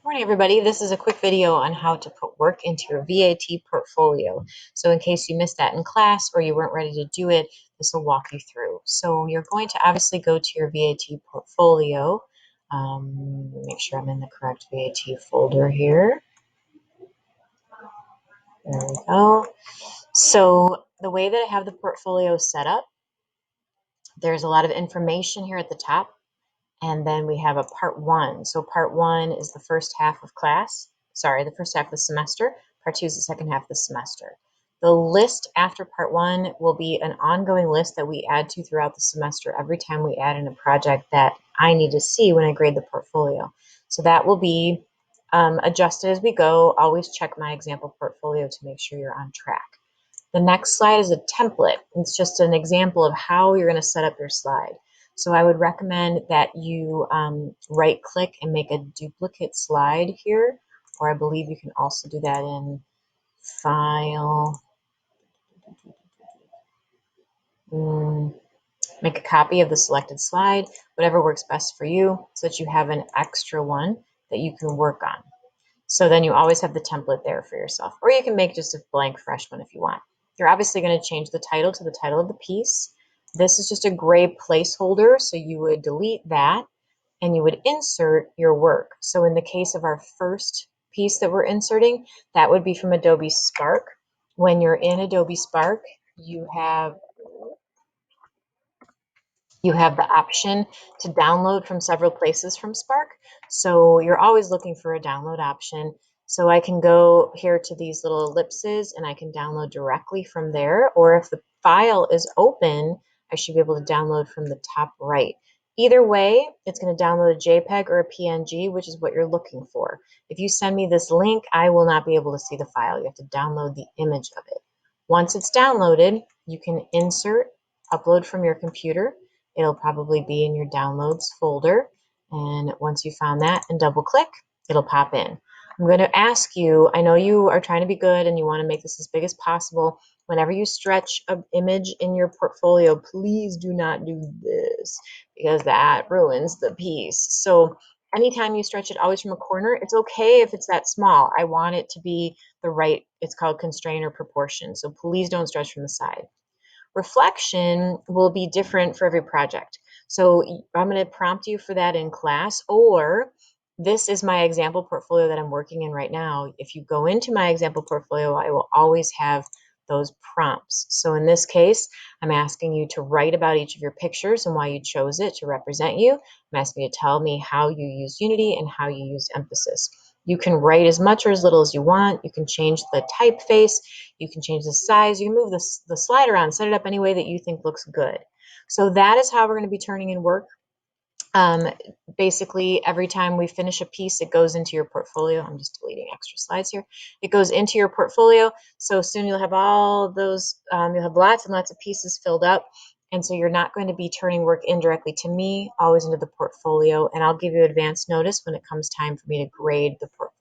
Morning, everybody. This is a quick video on how to put work into your VAT portfolio. So in case you missed that in class or you weren't ready to do it, this will walk you through. So you're going to obviously go to your VAT portfolio. Make sure I'm in the correct VAT folder here. There we go. So the way that I have the portfolio set up, there's a lot of information here at the top. And then we have a part one. So part one is the first half of the first half of the semester. Part two is the second half of the semester. The list after part one will be an ongoing list that we add to throughout the semester every time we add in a project that I need to see when I grade the portfolio. So that will be adjusted as we go. Always check my example portfolio to make sure you're on track. The next slide is a template. It's just an example of how you're going to set up your slide. So I would recommend that you right click and make a duplicate slide here, or I believe you can also do that in File. Make a copy of the selected slide, whatever works best for you, so that you have an extra one that you can work on. So then you always have the template there for yourself, or you can make just a blank fresh one if you want. You're obviously going to change the title to the title of the piece. This is just a gray placeholder, so you would delete that and you would insert your work. So in the case of our first piece that we're inserting, that would be from Adobe Spark. When you're in Adobe Spark, you have the option to download from several places from Spark. So you're always looking for a download option. So I can go here to these little ellipses and I can download directly from there. Or if the file is open, I should be able to download from the top right. Either way, it's going to download a JPEG or a PNG, which is what you're looking for. If you send me this link, I will not be able to see the file. You have to download the image of it. Once it's downloaded, you can insert, upload from your computer. It'll probably be in your downloads folder. And once you found that and double click, it'll pop in. I'm going to ask you, I know you are trying to be good and you want to make this as big as possible. Whenever you stretch an image in your portfolio, please do not do this because that ruins the piece. So anytime you stretch it always from a corner, it's okay if it's that small. I want it to be the right, it's called constraint or proportion. So please don't stretch from the side. Reflection will be different for every project. So I'm going to prompt you for that in class, or this is my example portfolio that I'm working in right now. If you go into my example portfolio, I will always have those prompts. So in this case, I'm asking you to write about each of your pictures and why you chose it to represent you. I'm asking you to tell me how you use unity and how you use emphasis. You can write as much or as little as you want. You can change the typeface. You can change the size. You can move the slide around, set it up any way that you think looks good. So that is how we're going to be turning in work. Basically, every time we finish a piece, it goes into your portfolio. I'm just deleting extra slides here. It goes into your portfolio. So soon you'll have all those, you'll have lots and lots of pieces filled up. And so you're not going to be turning work indirectly to me, always into the portfolio. And I'll give you advance notice when it comes time for me to grade the portfolio.